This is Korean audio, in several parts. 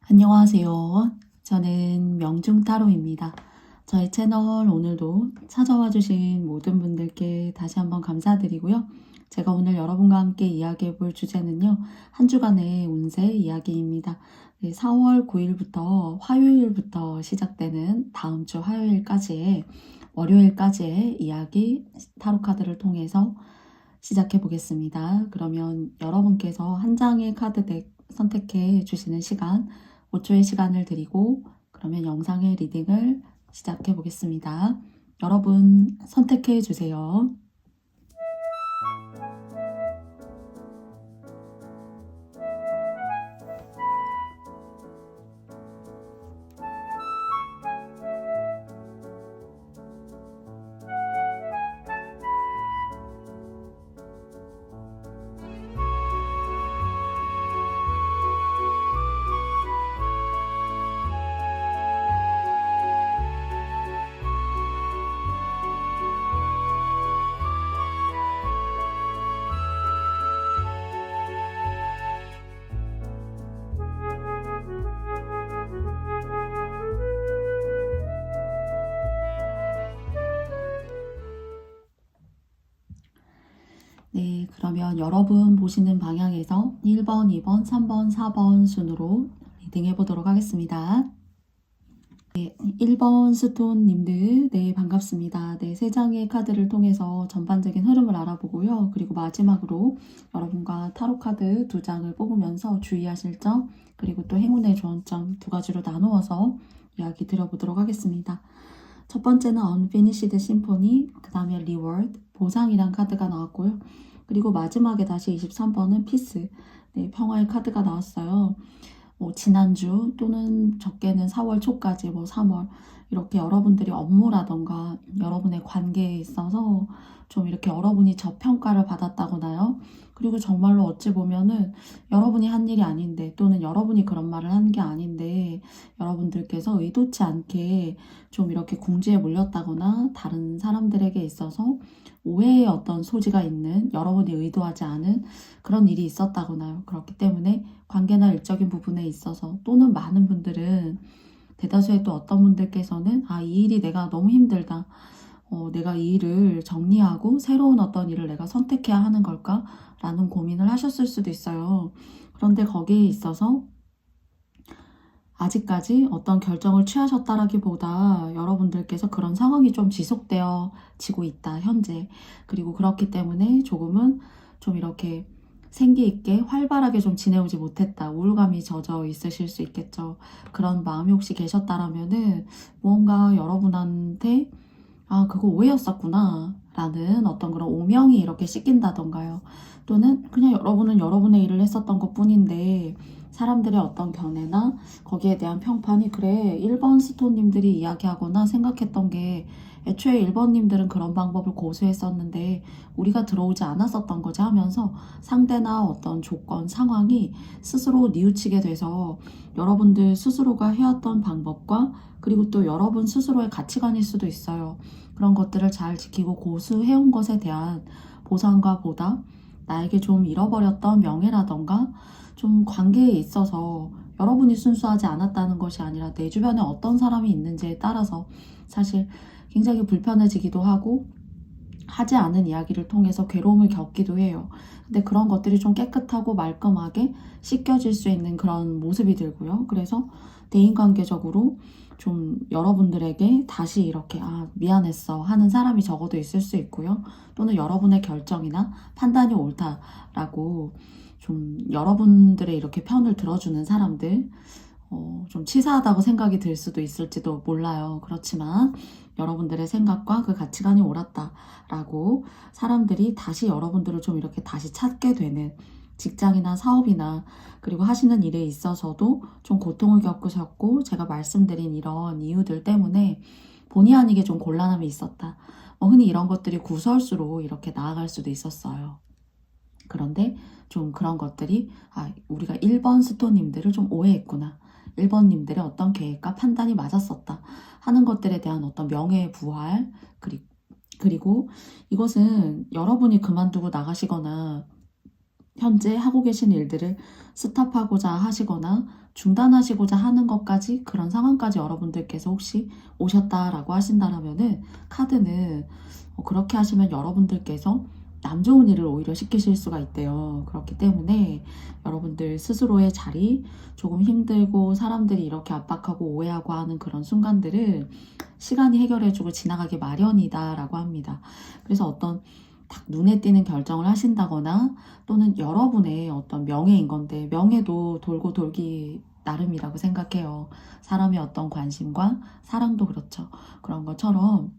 안녕하세요. 저는 명중타로입니다. 저희 채널 오늘도 찾아와 주신 모든 분들께 다시 한번 감사드리고요. 제가 오늘 여러분과 함께 이야기해 볼 주제는요. 한 주간의 운세 이야기입니다. 4월 9일부터 화요일부터 시작되는 다음 주 화요일까지의 월요일까지의 이야기 타로 카드를 통해서 시작해 보겠습니다. 그러면 여러분께서 한 장의 카드 덱 선택해 주시는 시간 5초의 시간을 드리고 그러면 영상의 리딩을 시작해 보겠습니다. 여러분 선택해 주세요. 네, 그러면 여러분 보시는 방향에서 1번, 2번, 3번, 4번 순으로 리딩해 보도록 하겠습니다. 네, 1번 스톤님들, 네, 반갑습니다. 네, 3장의 카드를 통해서 전반적인 흐름을 알아보고요. 그리고 마지막으로 여러분과 타로 카드 2장을 뽑으면서 주의하실 점, 그리고 또 행운의 조언점 2가지로 나누어서 이야기 드려보도록 하겠습니다. 첫 번째는 Unfinished Symphony, 그 다음에 Reward, 보상이란 카드가 나왔고요. 그리고 마지막에 다시 23번은 Peace, 네, 평화의 카드가 나왔어요. 지난주 또는 적게는 4월 초까지 3월 이렇게 여러분들이 업무라던가 여러분의 관계에 있어서 좀 이렇게 여러분이 저평가를 받았다거나요. 그리고 정말로 어찌 보면은 여러분이 한 일이 아닌데 또는 여러분이 그런 말을 한 게 아닌데 여러분들께서 의도치 않게 좀 이렇게 궁지에 몰렸다거나 다른 사람들에게 있어서 오해의 어떤 소지가 있는 여러분이 의도하지 않은 그런 일이 있었다거나요. 그렇기 때문에 관계나 일적인 부분에 있어서 또는 많은 분들은 대다수의 또 어떤 분들께서는 이 일이 내가 너무 힘들다. 내가 이 일을 정리하고 새로운 어떤 일을 내가 선택해야 하는 걸까? 라는 고민을 하셨을 수도 있어요. 그런데 거기에 있어서 아직까지 어떤 결정을 취하셨다라기보다 여러분들께서 그런 상황이 좀 지속되어지고 있다, 현재. 그리고 그렇기 때문에 조금은 좀 이렇게 생기 있게 활발하게 좀 지내오지 못했다. 우울감이 젖어 있으실 수 있겠죠. 그런 마음이 혹시 계셨다라면은 무언가 여러분한테 그거 오해였었구나 라는 어떤 그런 오명이 이렇게 씻긴다던가요. 또는 그냥 여러분은 여러분의 일을 했었던 것 뿐인데 사람들의 어떤 견해나 거기에 대한 평판이 그래 1번 스톤님들이 이야기하거나 생각했던 게 애초에 1번님들은 그런 방법을 고수했었는데 우리가 들어오지 않았었던 거지 하면서 상대나 어떤 조건, 상황이 스스로 뉘우치게 돼서 여러분들 스스로가 해왔던 방법과 그리고 또 여러분 스스로의 가치관일 수도 있어요. 그런 것들을 잘 지키고 고수해온 것에 대한 보상과 보답, 나에게 좀 잃어버렸던 명예라던가 좀 관계에 있어서 여러분이 순수하지 않았다는 것이 아니라 내 주변에 어떤 사람이 있는지에 따라서 사실 굉장히 불편해지기도 하고 하지 않은 이야기를 통해서 괴로움을 겪기도 해요. 근데 그런 것들이 좀 깨끗하고 말끔하게 씻겨질 수 있는 그런 모습이 들고요. 그래서 대인관계적으로 좀 여러분들에게 다시 이렇게 미안했어 하는 사람이 적어도 있을 수 있고요. 또는 여러분의 결정이나 판단이 옳다라고 좀 여러분들의 이렇게 편을 들어주는 사람들 좀 치사하다고 생각이 들 수도 있을지도 몰라요. 그렇지만 여러분들의 생각과 그 가치관이 옳았다라고 사람들이 다시 여러분들을 좀 이렇게 다시 찾게 되는 직장이나 사업이나 그리고 하시는 일에 있어서도 좀 고통을 겪으셨고 제가 말씀드린 이런 이유들 때문에 본의 아니게 좀 곤란함이 있었다. 흔히 이런 것들이 구설수로 이렇게 나아갈 수도 있었어요. 그런데 좀 그런 것들이 우리가 1번 스토님들을 좀 오해했구나. 1번님들의 어떤 계획과 판단이 맞았었다 하는 것들에 대한 어떤 명예의 부활 그리고 이것은 여러분이 그만두고 나가시거나 현재 하고 계신 일들을 스탑하고자 하시거나 중단하시고자 하는 것까지, 그런 상황까지 여러분들께서 혹시 오셨다라고 하신다라면은 카드는 그렇게 하시면 여러분들께서 남 좋은 일을 오히려 시키실 수가 있대요. 그렇기 때문에 여러분들 스스로의 자리, 조금 힘들고 사람들이 이렇게 압박하고 오해하고 하는 그런 순간들을 시간이 해결해주고 지나가기 마련이다 라고 합니다. 그래서 어떤 딱 눈에 띄는 결정을 하신다거나, 또는 여러분의 어떤 명예인 건데, 명예도 돌고 돌기 나름이라고 생각해요. 사람의 어떤 관심과 사랑도 그렇죠. 그런 것처럼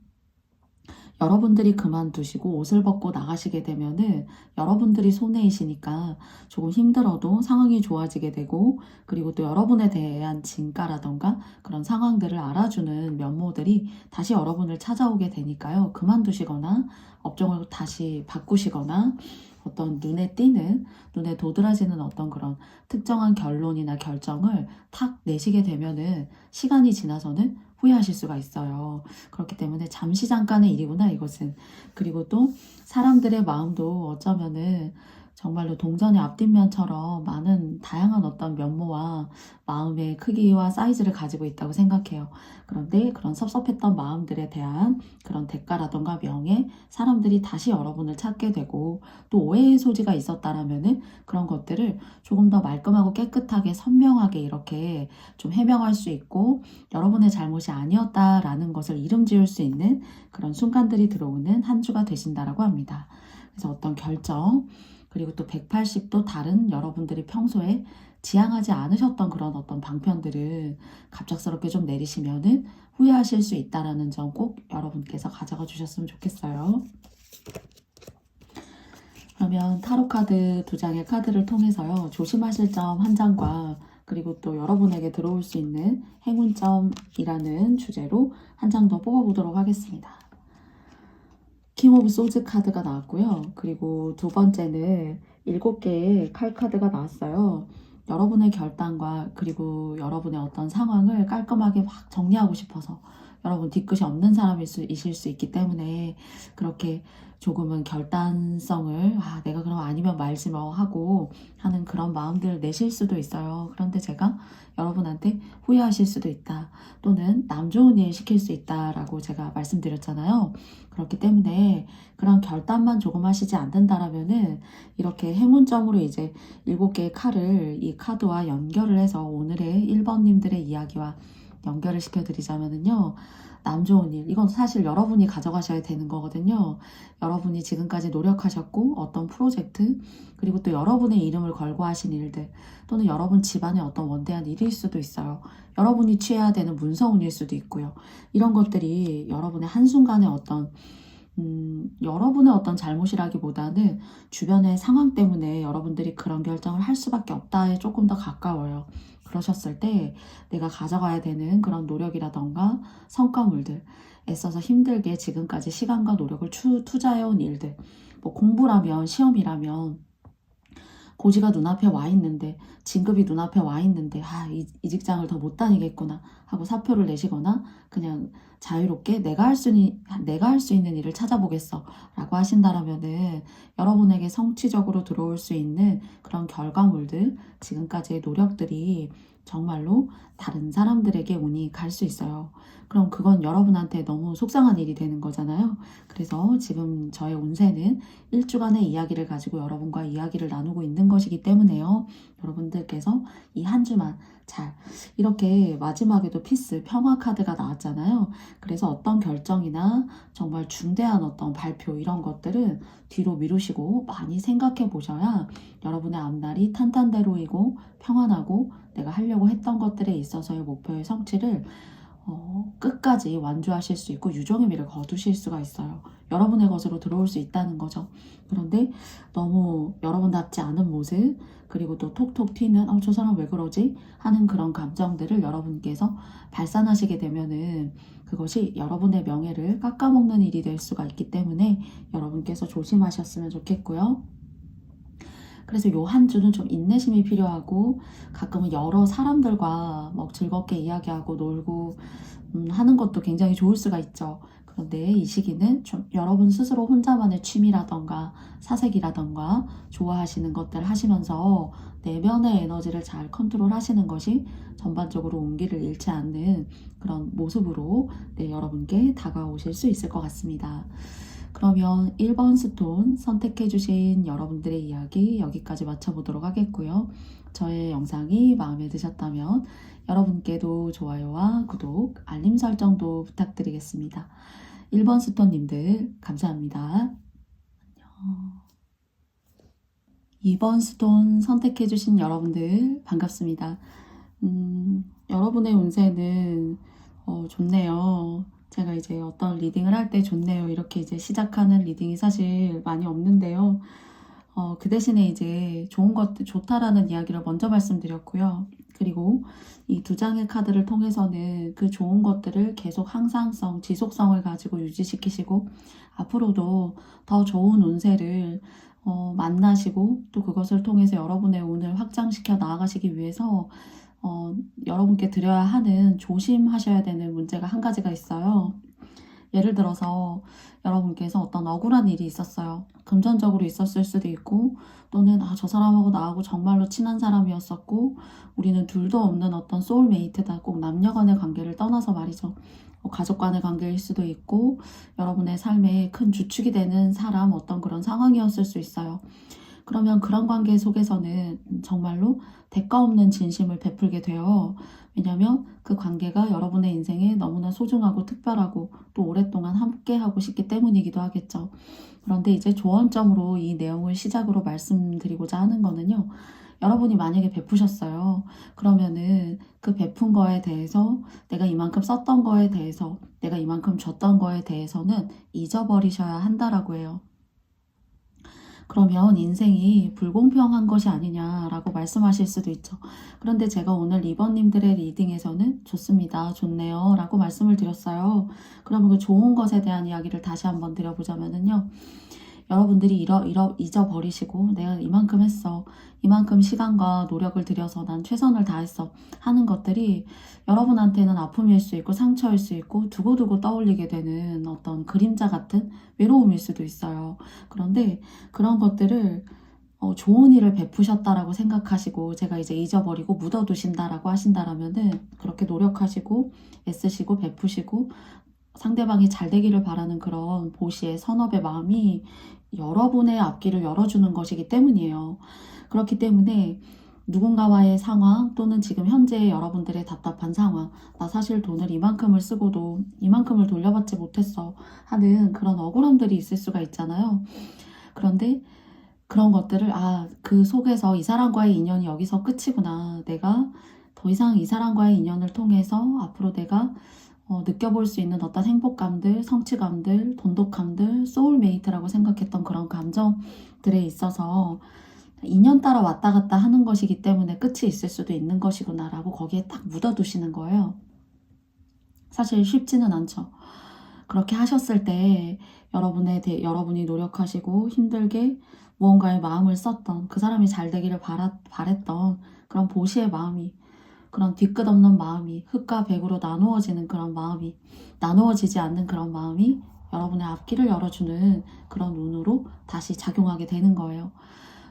여러분들이 그만두시고 옷을 벗고 나가시게 되면은 여러분들이 손해이시니까 조금 힘들어도 상황이 좋아지게 되고, 그리고 또 여러분에 대한 진가라던가 그런 상황들을 알아주는 면모들이 다시 여러분을 찾아오게 되니까요. 그만두시거나 업종을 다시 바꾸시거나 어떤 눈에 띄는, 눈에 도드라지는 어떤 그런 특정한 결론이나 결정을 탁 내시게 되면은 시간이 지나서는 후회하실 수가 있어요. 그렇기 때문에 잠시 잠깐의 일이구나 이것은. 그리고 또 사람들의 마음도 어쩌면은 정말로 동전의 앞뒷면처럼 많은 다양한 어떤 면모와 마음의 크기와 사이즈를 가지고 있다고 생각해요. 그런데 그런 섭섭했던 마음들에 대한 그런 대가라던가 명예, 사람들이 다시 여러분을 찾게 되고, 또 오해의 소지가 있었다라면은 그런 것들을 조금 더 말끔하고 깨끗하게 선명하게 이렇게 좀 해명할 수 있고, 여러분의 잘못이 아니었다라는 것을 이름 지을 수 있는 그런 순간들이 들어오는 한 주가 되신다라고 합니다. 그래서 어떤 결정, 그리고 또 180도 다른 여러분들이 평소에 지향하지 않으셨던 그런 어떤 방편들을 갑작스럽게 좀 내리시면은 후회하실 수 있다라는 점 꼭 여러분께서 가져가 주셨으면 좋겠어요. 그러면 타로 카드 2장의 카드를 통해서요, 조심하실 점 1장과 그리고 또 여러분에게 들어올 수 있는 행운점이라는 주제로 한 장 더 뽑아보도록 하겠습니다. 킹 오브 소즈 카드가 나왔고요. 그리고 두 번째는 7개의 칼 카드가 나왔어요. 여러분의 결단과 그리고 여러분의 어떤 상황을 깔끔하게 확 정리하고 싶어서, 여러분 뒤끝이 없는 사람이실 수 있기 때문에 그렇게 조금은 결단성을 내가 그럼 아니면 말지 뭐 하고 하는 그런 마음들을 내실 수도 있어요. 그런데 제가 여러분한테 후회하실 수도 있다, 또는 남 좋은 일 시킬 수 있다라고 제가 말씀드렸잖아요. 그렇기 때문에 그런 결단만 조금 하시지 않는다라면은 이렇게 행운점으로 이제 7개의 칼을 이 카드와 연결을 해서 오늘의 1번님들의 이야기와 연결을 시켜드리자면은요, 남 좋은 일, 이건 사실 여러분이 가져가셔야 되는 거거든요. 여러분이 지금까지 노력하셨고 어떤 프로젝트, 그리고 또 여러분의 이름을 걸고 하신 일들, 또는 여러분 집안의 어떤 원대한 일일 수도 있어요. 여러분이 취해야 되는 문서운일 수도 있고요. 이런 것들이 여러분의 한순간의 어떤 여러분의 어떤 잘못이라기보다는 주변의 상황 때문에 여러분들이 그런 결정을 할 수밖에 없다에 조금 더 가까워요. 그러셨을 때 내가 가져가야 되는 그런 노력이라던가 성과물들, 애써서 힘들게 지금까지 시간과 노력을 투자해온 일들, 뭐 공부라면, 시험이라면 고지가 눈앞에 와 있는데, 진급이 눈앞에 와 있는데 이 직장을 더 못 다니겠구나 하고 사표를 내시거나 그냥 자유롭게 내가 할 수 있는 일을 찾아보겠어 라고 하신다라면은 여러분에게 성취적으로 들어올 수 있는 그런 결과물들, 지금까지의 노력들이 정말로 다른 사람들에게 운이 갈 수 있어요. 그럼 그건 여러분한테 너무 속상한 일이 되는 거잖아요. 그래서 지금 저의 운세는 1주간의 이야기를 가지고 여러분과 이야기를 나누고 있는 것이기 때문에요. 여러분들께서 이 한 주만 잘, 이렇게 마지막에도 피스, 평화 카드가 나왔잖아요. 그래서 어떤 결정이나 정말 중대한 어떤 발표, 이런 것들은 뒤로 미루시고 많이 생각해 보셔야 여러분의 앞날이 탄탄대로이고 평안하고, 내가 하려고 했던 것들에 있어서의 목표의 성취를 끝까지 완주하실 수 있고 유종의 미를 거두실 수가 있어요. 여러분의 것으로 들어올 수 있다는 거죠. 그런데 너무 여러분답지 않은 모습, 그리고 또 톡톡 튀는 저 사람 왜 그러지? 하는 그런 감정들을 여러분께서 발산하시게 되면은 그것이 여러분의 명예를 깎아먹는 일이 될 수가 있기 때문에 여러분께서 조심하셨으면 좋겠고요. 그래서 요 한 주는 좀 인내심이 필요하고, 가끔은 여러 사람들과 뭐 즐겁게 이야기하고 놀고 하는 것도 굉장히 좋을 수가 있죠. 그런데 이 시기는 좀 여러분 스스로 혼자만의 취미라던가 사색이라던가 좋아하시는 것들 하시면서 내면의 에너지를 잘 컨트롤 하시는 것이 전반적으로 온기를 잃지 않는 그런 모습으로 여러분께 다가오실 수 있을 것 같습니다. 그러면 1번 스톤 선택해주신 여러분들의 이야기 여기까지 마쳐보도록 하겠고요. 저의 영상이 마음에 드셨다면 여러분께도 좋아요와 구독, 알림 설정도 부탁드리겠습니다. 1번 스톤님들 감사합니다. 안녕. 2번 스톤 선택해주신 여러분들 반갑습니다. 여러분의 운세는 좋네요. 제가 이제 어떤 리딩을 할 때 좋네요. 이렇게 이제 시작하는 리딩이 사실 많이 없는데요. 그 대신에 이제 좋은 것들, 좋다라는 이야기를 먼저 말씀드렸고요. 그리고 이 두 장의 카드를 통해서는 그 좋은 것들을 계속 항상성, 지속성을 가지고 유지시키시고 앞으로도 더 좋은 운세를 만나시고 또 그것을 통해서 여러분의 운을 확장시켜 나아가시기 위해서 여러분께 드려야 하는 조심하셔야 되는 문제가 한 가지가 있어요. 예를 들어서 여러분께서 어떤 억울한 일이 있었어요. 금전적으로 있었을 수도 있고 또는 저 사람하고 나하고 정말로 친한 사람이었었고 우리는 둘도 없는 어떤 소울메이트다. 꼭 남녀 간의 관계를 떠나서 말이죠. 가족 간의 관계일 수도 있고 여러분의 삶에 큰 주축이 되는 사람 어떤 그런 상황이었을 수 있어요. 그러면 그런 관계 속에서는 정말로 대가 없는 진심을 베풀게 돼요. 왜냐하면 그 관계가 여러분의 인생에 너무나 소중하고 특별하고 또 오랫동안 함께하고 싶기 때문이기도 하겠죠. 그런데 이제 조언점으로 이 내용을 시작으로 말씀드리고자 하는 거는요. 여러분이 만약에 베푸셨어요. 그러면은 그 베푼 거에 대해서 내가 이만큼 썼던 거에 대해서 내가 이만큼 줬던 거에 대해서는 잊어버리셔야 한다라고 해요. 그러면 인생이 불공평한 것이 아니냐라고 말씀하실 수도 있죠. 그런데 제가 오늘 2번님들의 리딩에서는 좋습니다. 좋네요. 라고 말씀을 드렸어요. 그러면 그 좋은 것에 대한 이야기를 다시 한번 드려보자면요. 여러분들이 잊어버리시고 내가 이만큼 했어. 이만큼 시간과 노력을 들여서 난 최선을 다했어. 하는 것들이 여러분한테는 아픔일 수 있고 상처일 수 있고 두고두고 떠올리게 되는 어떤 그림자 같은 외로움일 수도 있어요. 그런데 그런 것들을 좋은 일을 베푸셨다라고 생각하시고 제가 이제 잊어버리고 묻어두신다라고 하신다라면은 그렇게 노력하시고 애쓰시고 베푸시고 상대방이 잘 되기를 바라는 그런 보시의 선업의 마음이 여러분의 앞길을 열어주는 것이기 때문이에요. 그렇기 때문에 누군가와의 상황 또는 지금 현재 여러분들의 답답한 상황, 나 사실 돈을 이만큼을 쓰고도 이만큼을 돌려받지 못했어 하는 그런 억울함들이 있을 수가 있잖아요. 그런데 그런 것들을 그 속에서 이 사람과의 인연이 여기서 끝이구나. 내가 더 이상 이 사람과의 인연을 통해서 앞으로 내가 느껴볼 수 있는 어떤 행복감들, 성취감들, 돈독함들, 소울메이트라고 생각했던 그런 감정들에 있어서 인연 따라 왔다 갔다 하는 것이기 때문에 끝이 있을 수도 있는 것이구나 라고 거기에 딱 묻어두시는 거예요. 사실 쉽지는 않죠. 그렇게 하셨을 때 여러분이 노력하시고 힘들게 무언가에 마음을 썼던 그 사람이 잘 되기를 바랬던 그런 보시의 마음이 그런 뒤끝없는 마음이 흙과 백으로 나누어지는 그런 마음이 나누어지지 않는 그런 마음이 여러분의 앞길을 열어주는 그런 운으로 다시 작용하게 되는 거예요.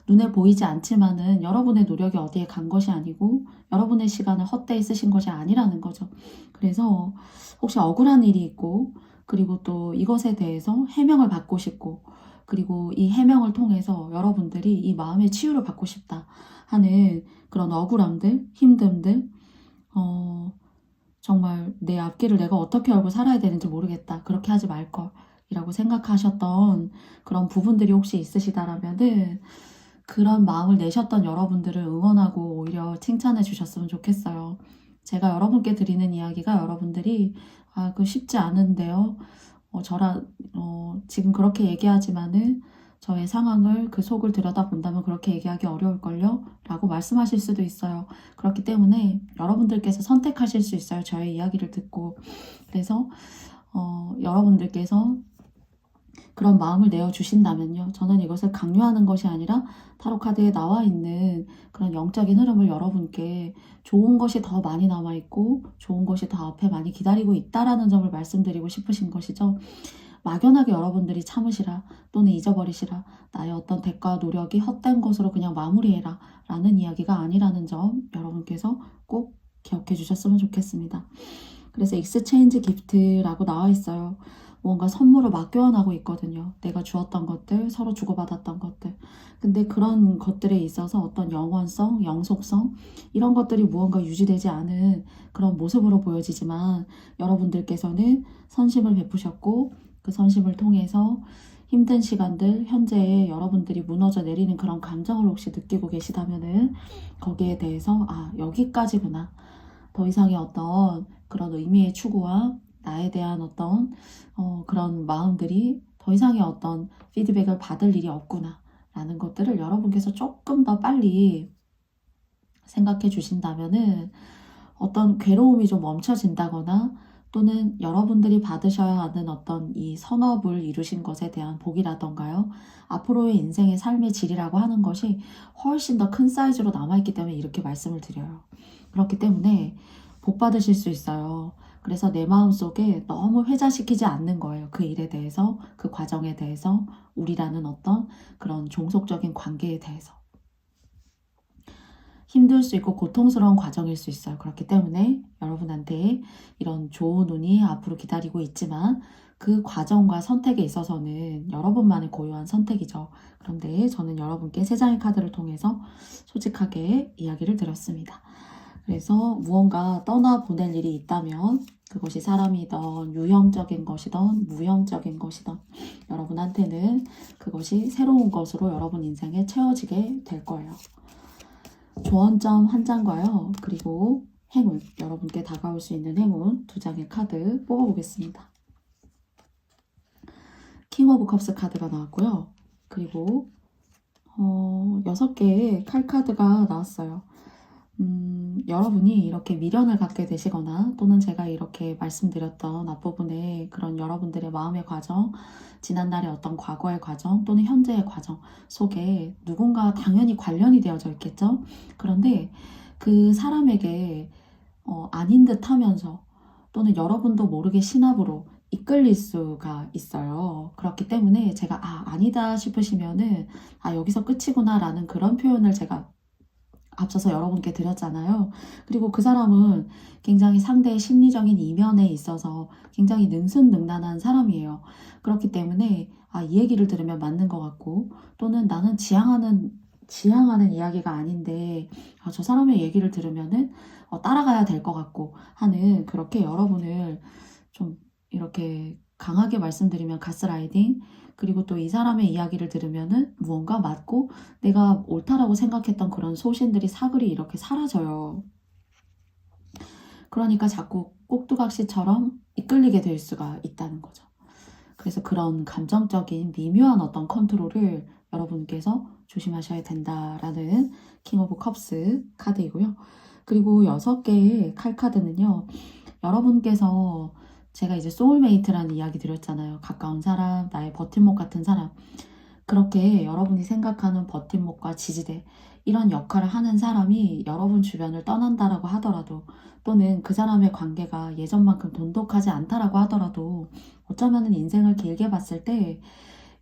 눈에 보이지 않지만은 여러분의 노력이 어디에 간 것이 아니고 여러분의 시간을 헛되이 쓰신 것이 아니라는 거죠. 그래서 혹시 억울한 일이 있고 그리고 또 이것에 대해서 해명을 받고 싶고 그리고 이 해명을 통해서 여러분들이 이 마음의 치유를 받고 싶다 하는 그런 억울함들, 힘듦들 정말 내 앞길을 내가 어떻게 알고 살아야 되는지 모르겠다. 그렇게 하지 말걸 이라고 생각하셨던 그런 부분들이 혹시 있으시다라면은 그런 마음을 내셨던 여러분들을 응원하고 오히려 칭찬해 주셨으면 좋겠어요. 제가 여러분께 드리는 이야기가 여러분들이 그 쉽지 않은데요. 지금 그렇게 얘기하지만은 저의 상황을 그 속을 들여다본다면 그렇게 얘기하기 어려울걸요? 라고 말씀하실 수도 있어요. 그렇기 때문에 여러분들께서 선택하실 수 있어요. 저의 이야기를 듣고. 그래서 여러분들께서 그런 마음을 내어주신다면요. 저는 이것을 강요하는 것이 아니라 타로 카드에 나와 있는 그런 영적인 흐름을 여러분께 좋은 것이 더 많이 남아있고 좋은 것이 더 앞에 많이 기다리고 있다라는 점을 말씀드리고 싶으신 것이죠. 막연하게 여러분들이 참으시라 또는 잊어버리시라, 나의 어떤 대가와 노력이 헛된 것으로 그냥 마무리해라 라는 이야기가 아니라는 점 여러분께서 꼭 기억해 주셨으면 좋겠습니다. 그래서 익스체인지 기프트라고 나와 있어요. 뭔가 선물을 막 교환하고 있거든요. 내가 주었던 것들, 서로 주고받았던 것들. 근데 그런 것들에 있어서 어떤 영원성, 영속성 이런 것들이 무언가 유지되지 않은 그런 모습으로 보여지지만 여러분들께서는 선심을 베푸셨고 그 선심을 통해서 힘든 시간들, 현재의 여러분들이 무너져 내리는 그런 감정을 혹시 느끼고 계시다면은 거기에 대해서 아, 여기까지구나. 더 이상의 어떤 그런 의미의 추구와 나에 대한 어떤 그런 마음들이 더 이상의 어떤 피드백을 받을 일이 없구나 라는 것들을 여러분께서 조금 더 빨리 생각해 주신다면은 어떤 괴로움이 좀 멈춰진다거나 또는 여러분들이 받으셔야 하는 어떤 이 선업을 이루신 것에 대한 복이라던가요. 앞으로의 인생의 삶의 질이라고 하는 것이 훨씬 더 큰 사이즈로 남아있기 때문에 이렇게 말씀을 드려요. 그렇기 때문에 복 받으실 수 있어요. 그래서 내 마음속에 너무 회자시키지 않는 거예요. 그 일에 대해서, 그 과정에 대해서, 우리라는 어떤 그런 종속적인 관계에 대해서. 힘들 수 있고 고통스러운 과정일 수 있어요. 그렇기 때문에 여러분한테 이런 좋은 운이 앞으로 기다리고 있지만 그 과정과 선택에 있어서는 여러분만의 고유한 선택이죠. 그런데 저는 여러분께 세 장의 카드를 통해서 솔직하게 이야기를 드렸습니다. 그래서 무언가 떠나보낼 일이 있다면 그것이 사람이든 유형적인 것이든 무형적인 것이든 여러분한테는 그것이 새로운 것으로 여러분 인생에 채워지게 될 거예요. 조언점 한 장과요. 그리고 행운, 여러분께 다가올 수 있는 행운 두 장의 카드 뽑아보겠습니다. 킹 오브 컵스 카드가 나왔고요. 그리고 6개의 칼 카드가 나왔어요. 여러분이 이렇게 미련을 갖게 되시거나 또는 제가 이렇게 말씀드렸던 앞부분에 그런 여러분들의 마음의 과정, 지난날의 어떤 과거의 과정 또는 현재의 과정 속에 누군가 당연히 관련이 되어져 있겠죠. 그런데 그 사람에게 아닌 듯 하면서 또는 여러분도 모르게 신압으로 이끌릴 수가 있어요. 그렇기 때문에 제가 아니다 싶으시면은 여기서 끝이구나 라는 그런 표현을 제가 앞서서 여러분께 드렸잖아요. 그리고 그 사람은 굉장히 상대의 심리적인 이면에 있어서 굉장히 능수능란한 사람이에요. 그렇기 때문에 이 얘기를 들으면 맞는 것 같고 또는 나는 지향하는 이야기가 아닌데 저 사람의 얘기를 들으면은 따라가야 될 것 같고 하는 그렇게 여러분을 좀 이렇게 강하게 말씀드리면 가스라이딩 그리고 또 이 사람의 이야기를 들으면은 무언가 맞고 내가 옳다라고 생각했던 그런 소신들이 사글이 이렇게 사라져요. 그러니까 자꾸 꼭두각시처럼 이끌리게 될 수가 있다는 거죠. 그래서 그런 감정적인 미묘한 어떤 컨트롤을 여러분께서 조심하셔야 된다라는 킹 오브 컵스 카드이고요. 그리고 6개의 칼 카드는요. 여러분께서 제가 이제 소울메이트라는 이야기 드렸잖아요. 가까운 사람, 나의 버팀목 같은 사람. 그렇게 여러분이 생각하는 버팀목과 지지대 이런 역할을 하는 사람이 여러분 주변을 떠난다라고 하더라도 또는 그 사람의 관계가 예전만큼 돈독하지 않다라고 하더라도 어쩌면 인생을 길게 봤을 때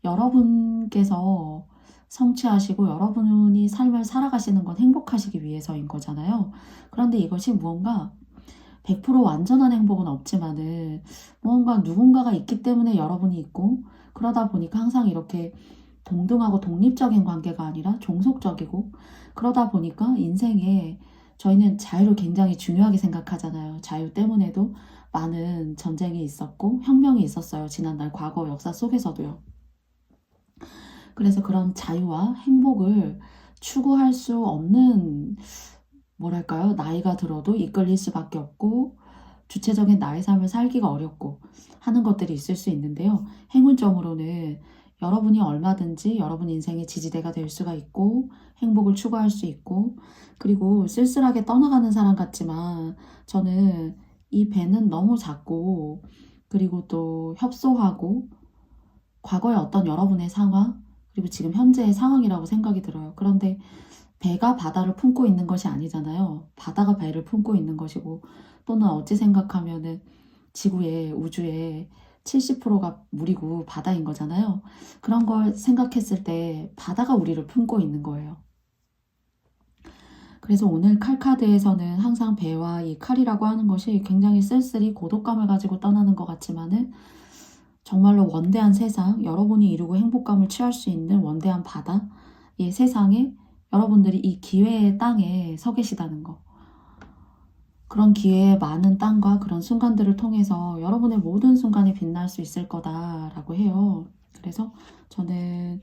여러분께서 성취하시고 여러분이 삶을 살아가시는 건 행복하시기 위해서인 거잖아요. 그런데 이것이 무언가 100% 완전한 행복은 없지만은 무언가 누군가가 있기 때문에 여러분이 있고 그러다 보니까 항상 이렇게 동등하고 독립적인 관계가 아니라 종속적이고 그러다 보니까 인생에 저희는 자유를 굉장히 중요하게 생각하잖아요. 자유 때문에도 많은 전쟁이 있었고 혁명이 있었어요. 지난날 과거 역사 속에서도요. 그래서 그런 자유와 행복을 추구할 수 없는 뭐랄까요? 나이가 들어도 이끌릴 수밖에 없고 주체적인 나의 삶을 살기가 어렵고 하는 것들이 있을 수 있는데요. 행운점으로는 여러분이 얼마든지 여러분 인생의 지지대가 될 수가 있고 행복을 추구할 수 있고 그리고 쓸쓸하게 떠나가는 사람 같지만 저는 이 배는 너무 작고 그리고 또 협소하고 과거의 어떤 여러분의 상황, 그리고 지금 현재의 상황이라고 생각이 들어요. 그런데 배가 바다를 품고 있는 것이 아니잖아요. 바다가 배를 품고 있는 것이고, 또는 어찌 생각하면은 지구의 우주의 70%가 물이고 바다인 거잖아요. 그런 걸 생각했을 때 바다가 우리를 품고 있는 거예요. 그래서 오늘 칼카드에서는 항상 배와 이 칼이라고 하는 것이 굉장히 쓸쓸히 고독감을 가지고 떠나는 것 같지만은 정말로 원대한 세상, 여러분이 이루고 행복감을 취할 수 있는 원대한 바다, 이 세상에 여러분들이 이 기회의 땅에 서 계시다는 거. 그런 기회의 많은 땅과 그런 순간들을 통해서 여러분의 모든 순간이 빛날 수 있을 거다라고 해요. 그래서 저는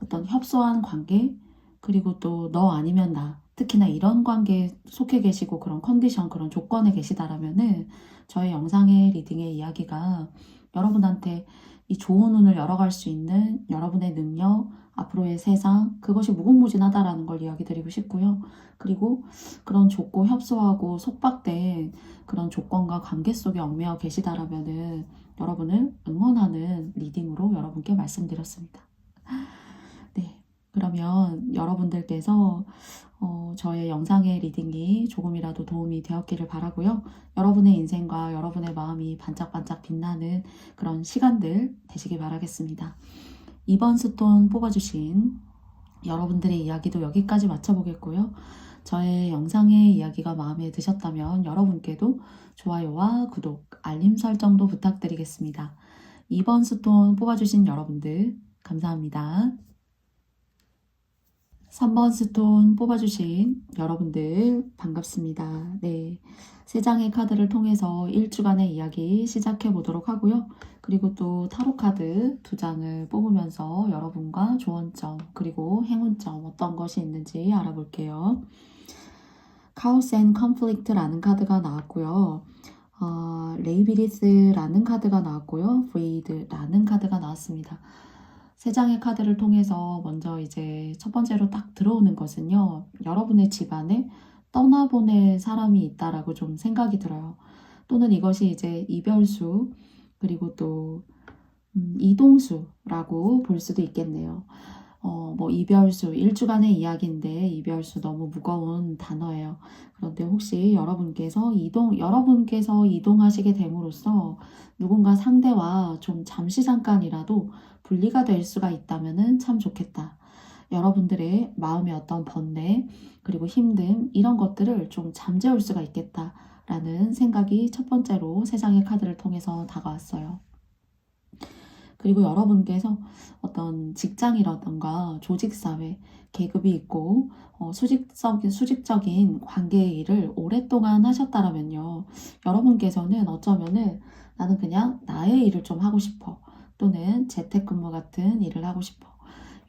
어떤 협소한 관계, 그리고 또 너 아니면 나, 특히나 이런 관계에 속해 계시고 그런 컨디션, 그런 조건에 계시다라면은 저의 영상의 리딩의 이야기가 여러분한테 이 좋은 운을 열어갈 수 있는 여러분의 능력, 앞으로의 세상, 그것이 무궁무진하다라는 걸 이야기 드리고 싶고요. 그리고 그런 좁고 협소하고 속박된 그런 조건과 관계 속에 얽매여 계시다라면은 여러분을 응원하는 리딩으로 여러분께 말씀드렸습니다. 네, 그러면 여러분들께서 저의 영상의 리딩이 조금이라도 도움이 되었기를 바라고요. 여러분의 인생과 여러분의 마음이 반짝반짝 빛나는 그런 시간들 되시길 바라겠습니다. 2번 스톤 뽑아주신 여러분들의 이야기도 여기까지 마쳐보겠고요. 저의 영상의 이야기가 마음에 드셨다면 여러분께도 좋아요와 구독, 알림 설정도 부탁드리겠습니다. 2번 스톤 뽑아주신 여러분들 감사합니다. 3번 스톤 뽑아주신 여러분들 반갑습니다. 네, 3장의 카드를 통해서 1주간의 이야기 시작해 보도록 하고요. 그리고 또 타로 카드 2장을 뽑으면서 여러분과 조언점 그리고 행운점 어떤 것이 있는지 알아볼게요. 카오스 앤 컨플릭트라는 카드가 나왔고요. 레이비리스라는 카드가 나왔고요. 브레이드라는 카드가 나왔습니다. 3장의 카드를 통해서 먼저 이제 첫 번째로 딱 들어오는 것은요. 여러분의 집안에 떠나보낼 사람이 있다라고 좀 생각이 들어요. 또는 이것이 이제 이별수 그리고 또 이동수라고 볼 수도 있겠네요. 뭐 이별수, 1주간의 이야기인데 이별수 너무 무거운 단어예요. 그런데 혹시 여러분께서 이동하시게 됨으로써 누군가 상대와 좀 잠깐이라도 분리가 될 수가 있다면 참 좋겠다. 여러분들의 마음의 어떤 번뇌, 그리고 힘듦, 이런 것들을 좀 잠재울 수가 있겠다라는 생각이 첫 번째로 3장의 카드를 통해서 다가왔어요. 그리고 여러분께서 어떤 직장이라던가 조직사회, 계급이 있고 수직적인 관계의 일을 오랫동안 하셨다라면요. 여러분께서는 어쩌면은 나는 그냥 나의 일을 좀 하고 싶어. 또는 재택근무 같은 일을 하고 싶어.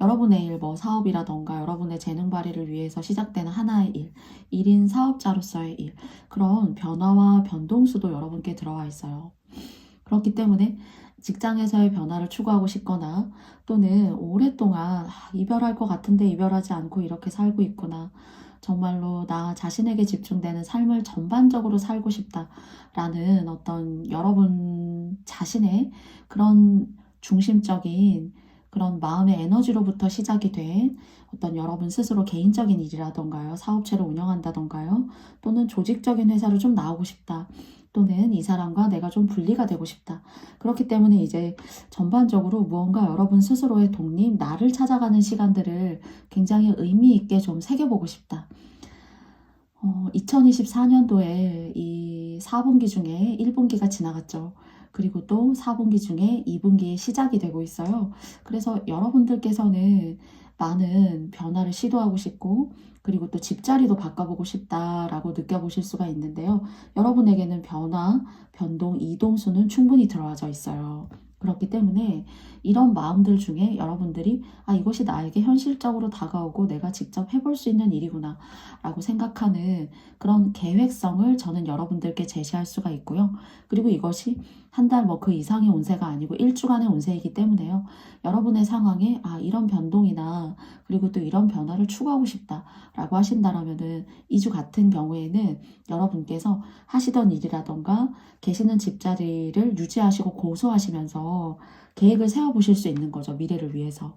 여러분의 일, 뭐 사업이라던가 여러분의 재능 발휘를 위해서 시작되는 하나의 일, 1인 사업자로서의 일, 그런 변화와 변동수도 여러분께 들어와 있어요. 그렇기 때문에 직장에서의 변화를 추구하고 싶거나 또는 오랫동안 이별할 것 같은데 이별하지 않고 이렇게 살고 있구나. 정말로 나 자신에게 집중되는 삶을 전반적으로 살고 싶다라는 어떤 여러분 자신의 그런 중심적인 그런 마음의 에너지로부터 시작이 된 어떤 여러분 스스로 개인적인 일이라던가요, 사업체를 운영한다던가요, 또는 조직적인 회사로 좀 나오고 싶다. 또는 이 사람과 내가 좀 분리가 되고 싶다. 그렇기 때문에 이제 전반적으로 무언가 여러분 스스로의 독립, 나를 찾아가는 시간들을 굉장히 의미 있게 좀 새겨보고 싶다. 2024년도에 이 4분기 중에 1분기가 지나갔죠. 그리고 또 4분기 중에 2분기의 시작이 되고 있어요. 그래서 여러분들께서는 많은 변화를 시도하고 싶고 그리고 또 집자리도 바꿔보고 싶다라고 느껴보실 수가 있는데요. 여러분에게는 변화, 변동, 이동수는 충분히 들어와져 있어요. 그렇기 때문에 이런 마음들 중에 여러분들이 이것이 나에게 현실적으로 다가오고 내가 직접 해볼 수 있는 일이구나 라고 생각하는 그런 계획성을 저는 여러분들께 제시할 수가 있고요. 그리고 이것이 한 달 뭐 그 이상의 운세가 아니고 1주간의 운세이기 때문에요. 여러분의 상황에 이런 변동이나 그리고 또 이런 변화를 추구하고 싶다라고 하신다라면은 2주 같은 경우에는 여러분께서 하시던 일이라던가 계시는 집자리를 유지하시고 고수하시면서 통해서 계획을 세워보실 수 있는 거죠. 미래를 위해서.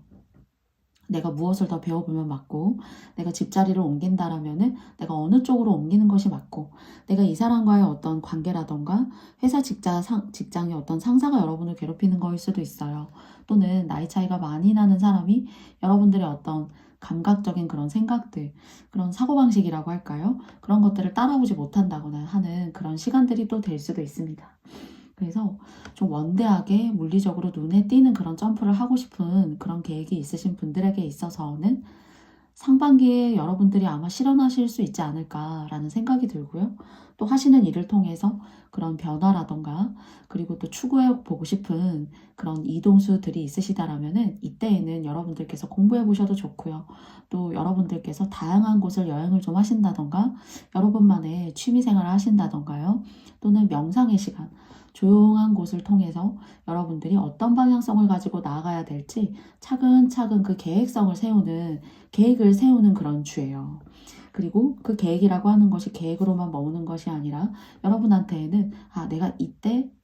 내가 무엇을 더 배워보면 맞고, 내가 집자리를 옮긴다라면은 내가 어느 쪽으로 옮기는 것이 맞고, 내가 이 사람과의 어떤 관계라던가 회사 직장의 어떤 상사가 여러분을 괴롭히는 거일 수도 있어요. 또는 나이 차이가 많이 나는 사람이 여러분들의 어떤 감각적인 그런 생각들, 그런 사고방식이라고 할까요? 그런 것들을 따라오지 못한다거나 하는 그런 시간들이 또 될 수도 있습니다. 그래서 좀 원대하게 물리적으로 눈에 띄는 그런 점프를 하고 싶은 그런 계획이 있으신 분들에게 있어서는 상반기에 여러분들이 아마 실현하실 수 있지 않을까라는 생각이 들고요. 또 하시는 일을 통해서 그런 변화라던가 그리고 또 추구해 보고 싶은 그런 이동수들이 있으시다라면은 이때에는 여러분들께서 공부해 보셔도 좋고요. 또 여러분들께서 다양한 곳을 여행을 좀 하신다던가 여러분만의 취미 생활을 하신다던가요. 또는 명상의 시간, 조용한 곳을 통해서 여러분들이 어떤 방향성을 가지고 나아가야 될지 차근차근 그 계획을 세우는 그런 주예요. 그리고 그 계획이라고 하는 것이 계획으로만 머무는 것이 아니라 여러분한테는 내가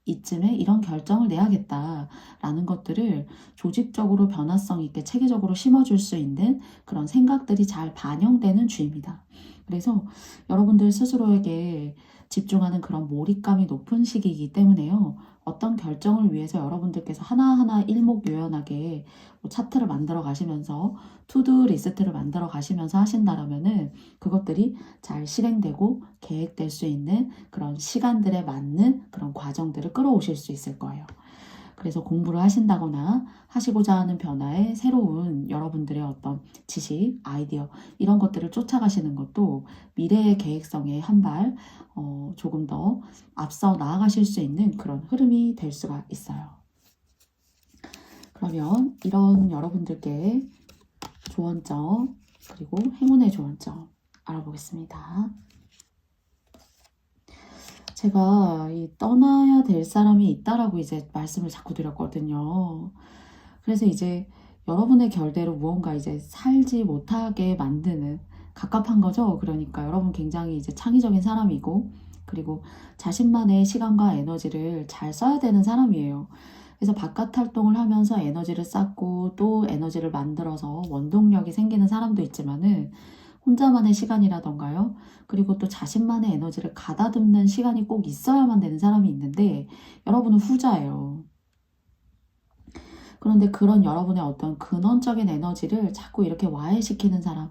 이쯤에 이런 결정을 내야겠다라는 것들을 조직적으로 변화성 있게 체계적으로 심어줄 수 있는 그런 생각들이 잘 반영되는 주입니다. 그래서 여러분들 스스로에게 집중하는 그런 몰입감이 높은 시기이기 때문에요. 어떤 결정을 위해서 여러분들께서 하나하나 일목요연하게 차트를 만들어 가시면서 투두 리스트를 만들어 가시면서 하신다라면은 그것들이 잘 실행되고 계획될 수 있는 그런 시간들에 맞는 그런 과정들을 끌어오실 수 있을 거예요. 그래서 공부를 하신다거나 하시고자 하는 변화에 새로운 여러분들의 어떤 지식, 아이디어 이런 것들을 쫓아가시는 것도 미래의 계획성에 한 발 조금 더 앞서 나아가실 수 있는 그런 흐름이 될 수가 있어요. 그러면 이런 여러분들께 조언점 그리고 행운의 조언점 알아보겠습니다. 제가 떠나야 될 사람이 있다라고 이제 말씀을 자꾸 드렸거든요. 그래서 이제 여러분의 결대로 무언가 이제 살지 못하게 만드는 갑갑한 거죠. 그러니까 여러분 굉장히 이제 창의적인 사람이고 그리고 자신만의 시간과 에너지를 잘 써야 되는 사람이에요. 그래서 바깥 활동을 하면서 에너지를 쌓고 또 에너지를 만들어서 원동력이 생기는 사람도 있지만은 혼자만의 시간이라던가요. 그리고 또 자신만의 에너지를 가다듬는 시간이 꼭 있어야만 되는 사람이 있는데 여러분은 후자예요. 그런데 그런 여러분의 어떤 근원적인 에너지를 자꾸 이렇게 와해시키는 사람.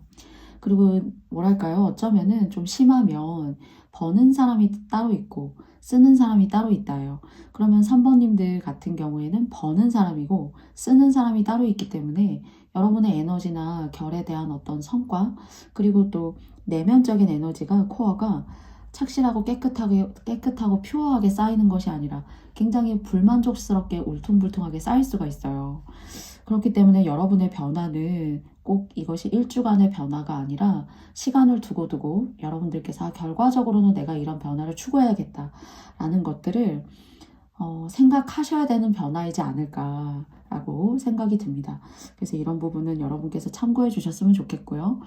그리고 뭐랄까요? 어쩌면은 좀 심하면 버는 사람이 따로 있고 쓰는 사람이 따로 있다요. 그러면 3번님들 같은 경우에는 버는 사람이고 쓰는 사람이 따로 있기 때문에 여러분의 에너지나 결에 대한 어떤 성과 그리고 또 내면적인 에너지가 코어가 착실하고 깨끗하고 퓨어하게 쌓이는 것이 아니라 굉장히 불만족스럽게 울퉁불퉁하게 쌓일 수가 있어요. 그렇기 때문에 여러분의 변화는 꼭 이것이 일주간의 변화가 아니라 시간을 두고 여러분들께서 결과적으로는 내가 이런 변화를 추구해야겠다라는 것들을 생각하셔야 되는 변화이지 않을까라고 생각이 듭니다. 그래서 이런 부분은 여러분께서 참고해 주셨으면 좋겠고요.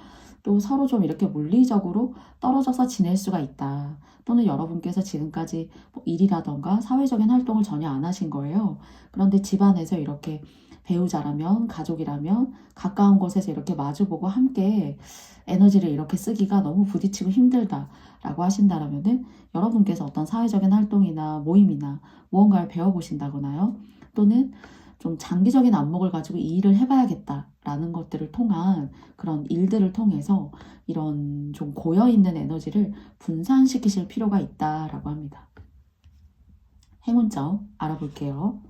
또 서로 좀 이렇게 물리적으로 떨어져서 지낼 수가 있다. 또는 여러분께서 지금까지 일이라던가 사회적인 활동을 전혀 안 하신 거예요. 그런데 집안에서 이렇게 배우자라면 가족이라면 가까운 곳에서 이렇게 마주보고 함께 에너지를 이렇게 쓰기가 너무 부딪히고 힘들다라고 하신다라면은 여러분께서 어떤 사회적인 활동이나 모임이나 무언가를 배워보신다거나요. 또는 좀 장기적인 안목을 가지고 이 일을 해봐야겠다라는 것들을 통한 그런 일들을 통해서 이런 좀 고여있는 에너지를 분산시키실 필요가 있다라고 합니다. 행운점 알아볼게요.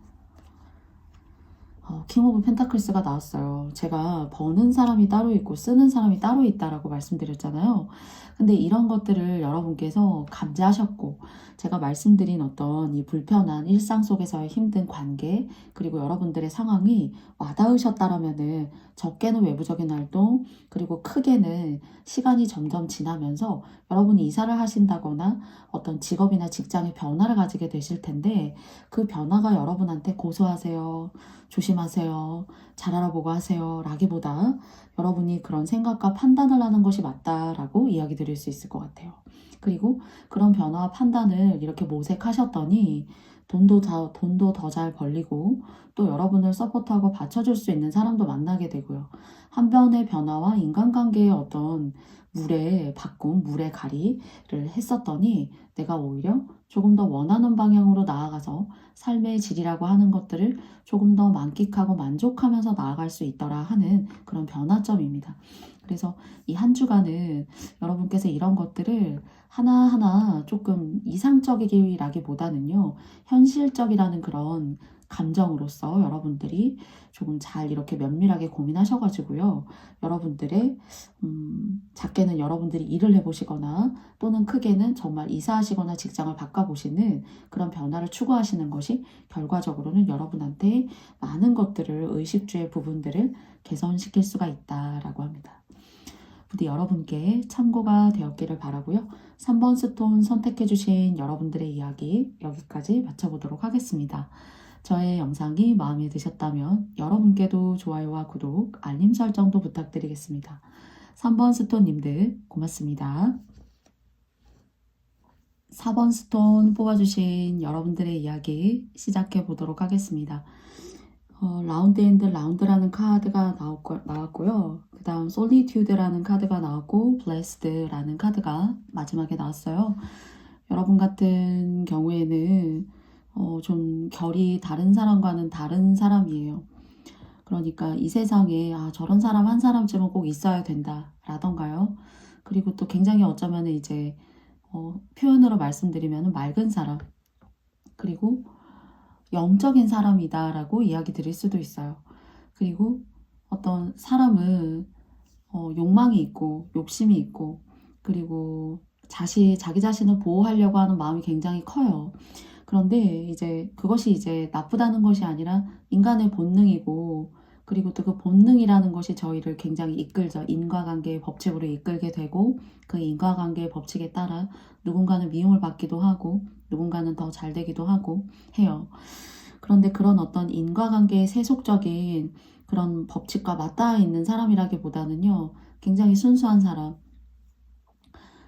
킹 오브 펜타클스가 나왔어요. 제가 버는 사람이 따로 있고 쓰는 사람이 따로 있다라고 말씀드렸잖아요. 근데 이런 것들을 여러분께서 감지하셨고 제가 말씀드린 어떤 이 불편한 일상 속에서의 힘든 관계 그리고 여러분들의 상황이 와닿으셨다라면은 적게는 외부적인 활동 그리고 크게는 시간이 점점 지나면서 여러분이 이사를 하신다거나 어떤 직업이나 직장의 변화를 가지게 되실 텐데 그 변화가 여러분한테 고소하세요. 조심하세요. 잘 알아보고 하세요. 라기보다 여러분이 그런 생각과 판단을 하는 것이 맞다라고 이야기 드릴 수 있을 것 같아요. 그리고 그런 변화와 판단을 이렇게 모색하셨더니 돈도 더 잘 벌리고 또 여러분을 서포트하고 받쳐줄 수 있는 사람도 만나게 되고요. 한 번의 변화와 인간관계의 어떤 물의 바꿈, 물의 가리를 했었더니 내가 오히려 조금 더 원하는 방향으로 나아가서 삶의 질이라고 하는 것들을 조금 더 만끽하고 만족하면서 나아갈 수 있더라 하는 그런 변화점입니다. 그래서 이 한 주간은 여러분께서 이런 것들을 하나하나 조금 이상적이라기보다는요, 현실적이라는 그런 감정으로서 여러분들이 조금 잘 이렇게 면밀하게 고민하셔가지고요, 여러분들의 작게는 여러분들이 일을 해보시거나 또는 크게는 정말 이사하시거나 직장을 바꿔보시는 그런 변화를 추구하시는 것이 결과적으로는 여러분한테 많은 것들을 의식주의 부분들을 개선시킬 수가 있다라고 합니다. 부디 여러분께 참고가 되었기를 바라고요. 3번 스톤 선택해주신 여러분들의 이야기 여기까지 마쳐보도록 하겠습니다. 저의 영상이 마음에 드셨다면 여러분께도 좋아요와 구독, 알림 설정도 부탁드리겠습니다. 3번 스톤님들 고맙습니다. 4번 스톤 뽑아주신 여러분들의 이야기 시작해 보도록 하겠습니다. 라운드 앤드 라운드라는 카드가 나왔고요. 그 다음 솔리튜드라는 카드가 나왔고 블레스드라는 카드가 마지막에 나왔어요. 여러분 같은 경우에는 좀 결이 다른 사람과는 다른 사람이에요. 그러니까 이 세상에 저런 사람 한 사람쯤은 꼭 있어야 된다 라던가요. 그리고 또 굉장히 어쩌면 이제 표현으로 말씀드리면 맑은 사람, 그리고 영적인 사람이다 라고 이야기 드릴 수도 있어요. 그리고 어떤 사람은 욕망이 있고 욕심이 있고 그리고 자기 자신을 보호하려고 하는 마음이 굉장히 커요. 그런데 이제 그것이 이제 나쁘다는 것이 아니라 인간의 본능이고, 그리고 또 그 본능이라는 것이 저희를 굉장히 이끌죠. 인과관계의 법칙으로 이끌게 되고 그 인과관계의 법칙에 따라 누군가는 미움을 받기도 하고 누군가는 더 잘 되기도 하고 해요. 그런데 그런 어떤 인과관계의 세속적인 그런 법칙과 맞닿아 있는 사람이라기보다는요, 굉장히 순수한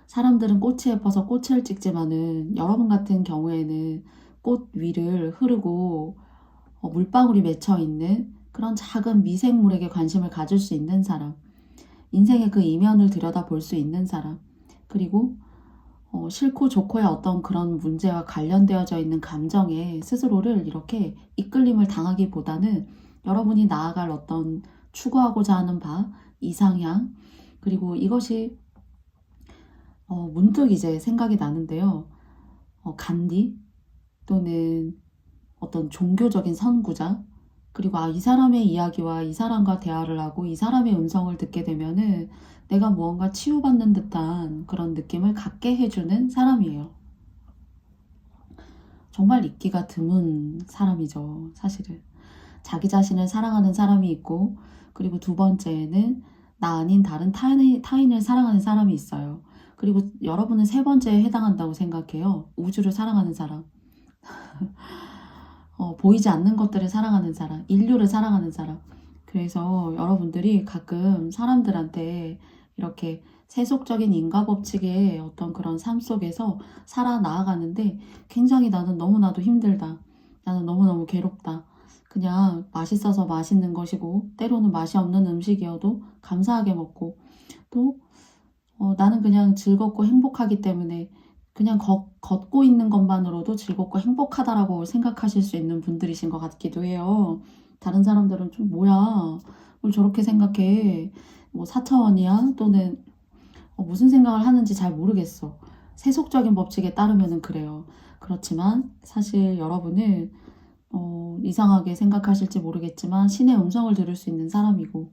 사람들은 꽃이 예뻐서 꽃을 찍지만은 여러분 같은 경우에는 꽃 위를 흐르고 물방울이 맺혀 있는 그런 작은 미생물에게 관심을 가질 수 있는 사람, 인생의 그 이면을 들여다볼 수 있는 사람, 그리고 싫고 좋고의 어떤 그런 문제와 관련되어져 있는 감정에 스스로를 이렇게 이끌림을 당하기보다는 여러분이 나아갈 어떤 추구하고자 하는 바, 이상향, 그리고 이것이 문득 이제 생각이 나는데요. 간디 또는 어떤 종교적인 선구자, 그리고 이 사람의 이야기와 이 사람과 대화를 하고 이 사람의 음성을 듣게 되면은 내가 무언가 치유받는 듯한 그런 느낌을 갖게 해주는 사람이에요. 정말 있기가 드문 사람이죠, 사실은. 자기 자신을 사랑하는 사람이 있고, 그리고 두 번째에는 나 아닌 다른 타인을 사랑하는 사람이 있어요. 그리고 여러분은 세 번째에 해당한다고 생각해요. 우주를 사랑하는 사람. 보이지 않는 것들을 사랑하는 사람, 인류를 사랑하는 사람. 그래서 여러분들이 가끔 사람들한테 이렇게 세속적인 인과 법칙의 어떤 그런 삶 속에서 살아 나아가는데 굉장히 나는 너무나도 힘들다. 나는 너무너무 괴롭다. 그냥 맛있어서 맛있는 것이고 때로는 맛이 없는 음식이어도 감사하게 먹고 또 나는 그냥 즐겁고 행복하기 때문에 그냥 걷고 있는 것만으로도 즐겁고 행복하다라고 생각하실 수 있는 분들이신 것 같기도 해요. 다른 사람들은 좀 뭐야, 뭘 저렇게 생각해, 뭐 4차원이야 또는 무슨 생각을 하는지 잘 모르겠어. 세속적인 법칙에 따르면 그래요. 그렇지만 사실 여러분은 이상하게 생각하실지 모르겠지만 신의 음성을 들을 수 있는 사람이고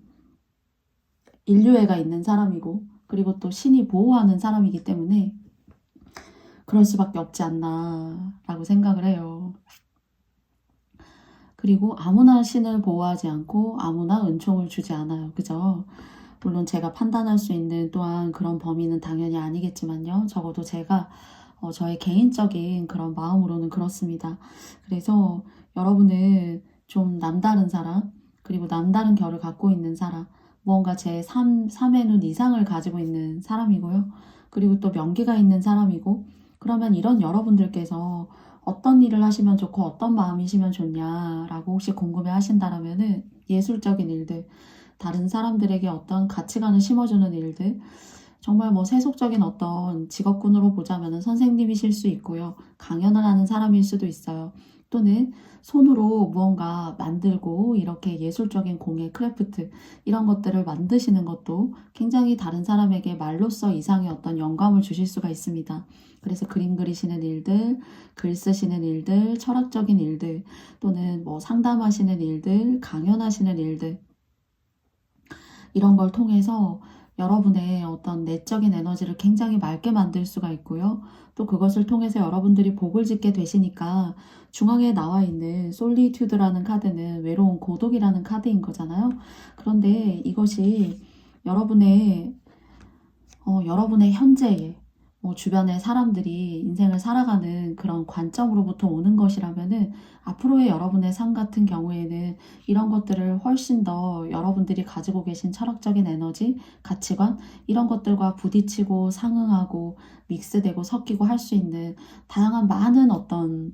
인류애가 있는 사람이고 그리고 또 신이 보호하는 사람이기 때문에 그럴 수밖에 없지 않나 라고 생각을 해요. 그리고 아무나 신을 보호하지 않고 아무나 은총을 주지 않아요. 그죠? 물론 제가 판단할 수 있는 또한 그런 범위는 당연히 아니겠지만요. 적어도 제가 저의 개인적인 그런 마음으로는 그렇습니다. 그래서 여러분은 좀 남다른 사람, 그리고 남다른 결을 갖고 있는 사람, 무언가 제 3의 눈 이상을 가지고 있는 사람이고요. 그리고 또 명기가 있는 사람이고, 그러면 이런 여러분들께서 어떤 일을 하시면 좋고 어떤 마음이시면 좋냐라고 혹시 궁금해 하신다라면은 예술적인 일들, 다른 사람들에게 어떤 가치관을 심어주는 일들, 정말 뭐 세속적인 어떤 직업군으로 보자면은 선생님이실 수 있고요. 강연을 하는 사람일 수도 있어요. 또는 손으로 무언가 만들고 이렇게 예술적인 공예, 크래프트 이런 것들을 만드시는 것도 굉장히 다른 사람에게 말로써 이상의 어떤 영감을 주실 수가 있습니다. 그래서 그림 그리시는 일들, 글 쓰시는 일들, 철학적인 일들, 또는 뭐 상담하시는 일들, 강연하시는 일들, 이런 걸 통해서 여러분의 어떤 내적인 에너지를 굉장히 맑게 만들 수가 있고요. 또 그것을 통해서 여러분들이 복을 짓게 되시니까 중앙에 나와 있는 솔리튜드라는 카드는 외로운 고독이라는 카드인 거잖아요. 그런데 이것이 여러분의 현재에 주변의 사람들이 인생을 살아가는 그런 관점으로부터 오는 것이라면은 앞으로의 여러분의 삶 같은 경우에는 이런 것들을 훨씬 더 여러분들이 가지고 계신 철학적인 에너지, 가치관 이런 것들과 부딪히고 상응하고 믹스되고 섞이고 할 수 있는 다양한 많은 어떤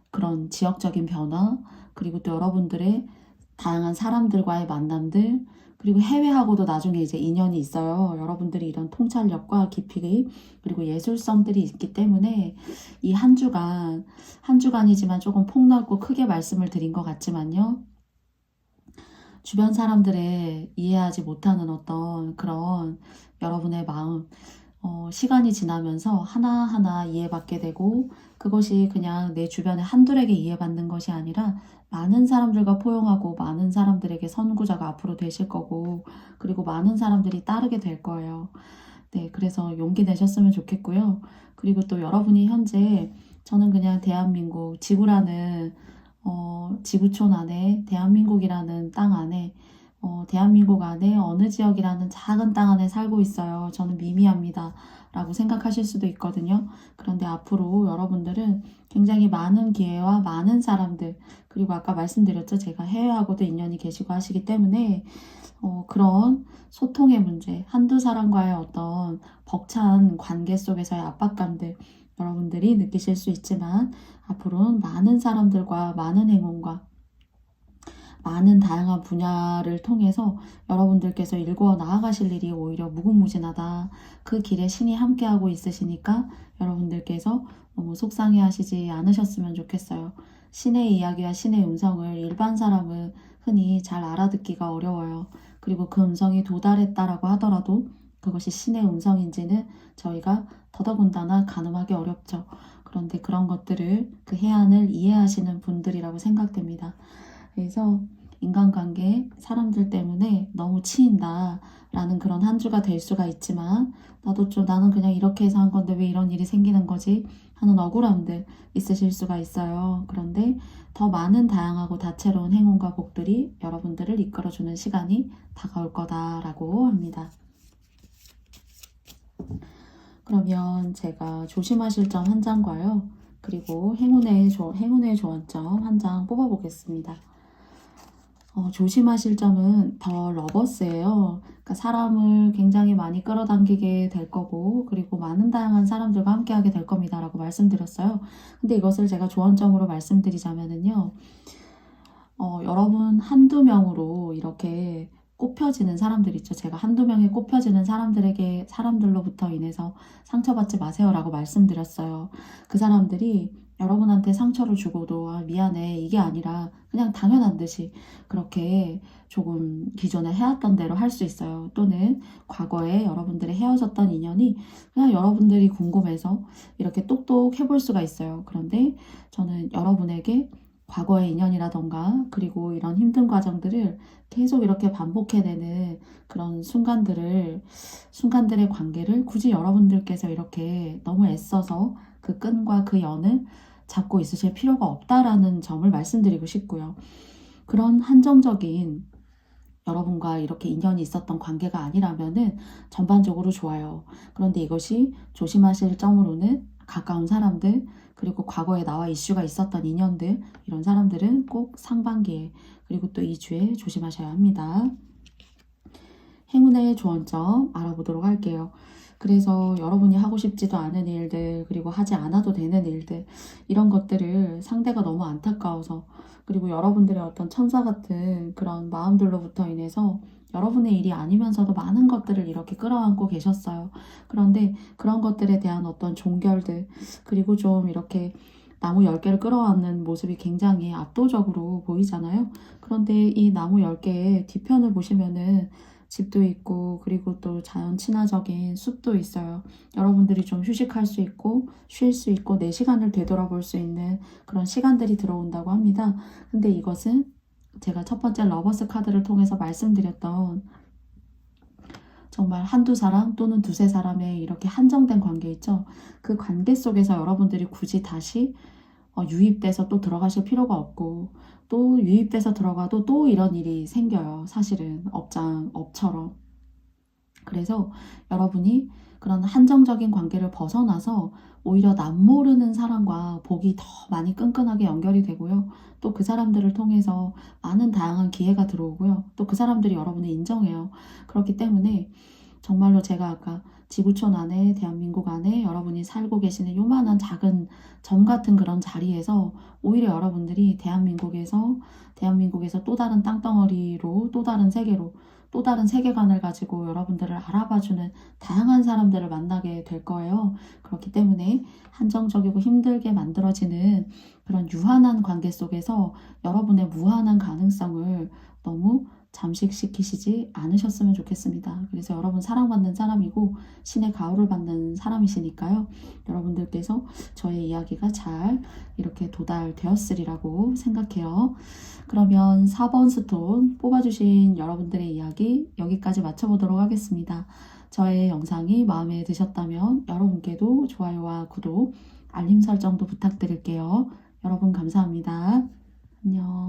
그런 지역적인 변화, 그리고 또 여러분들의 다양한 사람들과의 만남들, 그리고 해외하고도 나중에 이제 인연이 있어요. 여러분들이 이런 통찰력과 깊이, 그리고 예술성들이 있기 때문에 이 한 주간이지만 조금 폭넓고 크게 말씀을 드린 것 같지만요. 주변 사람들의 이해하지 못하는 어떤 그런 여러분의 마음, 시간이 지나면서 하나하나 이해받게 되고, 그것이 그냥 내 주변의 한둘에게 이해받는 것이 아니라 많은 사람들과 포용하고 많은 사람들에게 선구자가 앞으로 되실 거고, 그리고 많은 사람들이 따르게 될 거예요. 네, 그래서 용기 내셨으면 좋겠고요. 그리고 또 여러분이 현재 저는 그냥 대한민국 지구라는 지구촌 안에 대한민국이라는 땅 안에 대한민국 안에 어느 지역이라는 작은 땅 안에 살고 있어요. 저는 미미합니다. 라고 생각하실 수도 있거든요. 그런데 앞으로 여러분들은 굉장히 많은 기회와 많은 사람들, 그리고 아까 말씀드렸죠. 제가 해외하고도 인연이 계시고 하시기 때문에 그런 소통의 문제, 한두 사람과의 어떤 벅찬 관계 속에서의 압박감들, 여러분들이 느끼실 수 있지만 앞으로는 많은 사람들과 많은 행운과 많은 다양한 분야를 통해서 여러분들께서 일구어 나아가실 일이 오히려 무궁무진하다. 그 길에 신이 함께하고 있으시니까 여러분들께서 너무 속상해 하시지 않으셨으면 좋겠어요. 신의 이야기와 신의 음성을 일반 사람은 흔히 잘 알아듣기가 어려워요. 그리고 그 음성이 도달했다라고 하더라도 그것이 신의 음성인지는 저희가 더더군다나 가늠하기 어렵죠. 그런데 그런 것들을 그 해안을 이해하시는 분들이라고 생각됩니다. 그래서 인간관계, 사람들 때문에 너무 치인다 라는 그런 한 주가 될 수가 있지만 나는 그냥 이렇게 해서 한 건데 왜 이런 일이 생기는 거지? 하는 억울함들 있으실 수가 있어요. 그런데 더 많은 다양하고 다채로운 행운과 복들이 여러분들을 이끌어주는 시간이 다가올 거다라고 합니다. 그러면 제가 조심하실 점 한 장과요. 그리고 행운의 조언점 한 장 뽑아보겠습니다. 조심하실 점은 더 러버스예요. 그러니까 사람을 굉장히 많이 끌어당기게 될 거고, 그리고 많은 다양한 사람들과 함께하게 될 겁니다라고 말씀드렸어요. 근데 이것을 제가 조언점으로 말씀드리자면은요, 여러분 한두 명으로 이렇게 꼽혀지는 사람들 있죠. 제가 한두 명에 꼽혀지는 사람들로부터 인해서 상처받지 마세요라고 말씀드렸어요. 그 사람들이 여러분한테 상처를 주고도 미안해 이게 아니라 그냥 당연한 듯이 그렇게 조금 기존에 해왔던 대로 할 수 있어요. 또는 과거에 여러분들이 헤어졌던 인연이 그냥 여러분들이 궁금해서 이렇게 똑똑 해볼 수가 있어요. 그런데 저는 여러분에게 과거의 인연이라던가 그리고 이런 힘든 과정들을 계속 이렇게 반복해내는 그런 순간들의 관계를 굳이 여러분들께서 이렇게 너무 애써서 그 끈과 그 연을 잡고 있으실 필요가 없다라는 점을 말씀드리고 싶고요. 그런 한정적인 여러분과 이렇게 인연이 있었던 관계가 아니라면은 전반적으로 좋아요. 그런데 이것이 조심하실 점으로는 가까운 사람들, 그리고 과거에 나와 이슈가 있었던 인연들, 이런 사람들은 꼭 상반기에, 그리고 또 2주에 조심하셔야 합니다. 행운의 조언점 알아보도록 할게요. 그래서 여러분이 하고 싶지도 않은 일들, 그리고 하지 않아도 되는 일들, 이런 것들을 상대가 너무 안타까워서, 그리고 여러분들의 어떤 천사 같은 그런 마음들로부터 인해서 여러분의 일이 아니면서도 많은 것들을 이렇게 끌어안고 계셨어요. 그런데 그런 것들에 대한 어떤 종결들, 그리고 좀 이렇게 나무 10개를 끌어안는 모습이 굉장히 압도적으로 보이잖아요. 그런데 이 나무 10개의 뒤편을 보시면은 집도 있고, 그리고 또 자연 친화적인 숲도 있어요. 여러분들이 좀 휴식할 수 있고, 쉴 수 있고, 내 시간을 되돌아볼 수 있는 그런 시간들이 들어온다고 합니다. 근데 이것은 제가 첫 번째 러버스 카드를 통해서 말씀드렸던 정말 한두 사람 또는 두세 사람의 이렇게 한정된 관계 있죠. 그 관계 속에서 여러분들이 굳이 다시 유입돼서 또 들어가실 필요가 없고, 또 유입돼서 들어가도 또 이런 일이 생겨요. 사실은 업처럼. 그래서 여러분이 그런 한정적인 관계를 벗어나서 오히려 남모르는 사람과 복이 더 많이 끈끈하게 연결이 되고요. 또 그 사람들을 통해서 많은 다양한 기회가 들어오고요. 또 그 사람들이 여러분을 인정해요. 그렇기 때문에 정말로 제가 아까 지구촌 안에, 대한민국 안에 여러분이 살고 계시는 요만한 작은 점 같은 그런 자리에서 오히려 여러분들이 대한민국에서 또 다른 땅덩어리로, 또 다른 세계로, 또 다른 세계관을 가지고 여러분들을 알아봐주는 다양한 사람들을 만나게 될 거예요. 그렇기 때문에 한정적이고 힘들게 만들어지는 그런 유한한 관계 속에서 여러분의 무한한 가능성을 너무 잠식시키시지 않으셨으면 좋겠습니다. 그래서 여러분 사랑받는 사람이고 신의 가호를 받는 사람이시니까요. 여러분들께서 저의 이야기가 잘 이렇게 도달되었으리라고 생각해요. 그러면 4번 스톤 뽑아주신 여러분들의 이야기 여기까지 마쳐보도록 하겠습니다. 저의 영상이 마음에 드셨다면 여러분께도 좋아요와 구독, 알림 설정도 부탁드릴게요. 여러분 감사합니다. 안녕.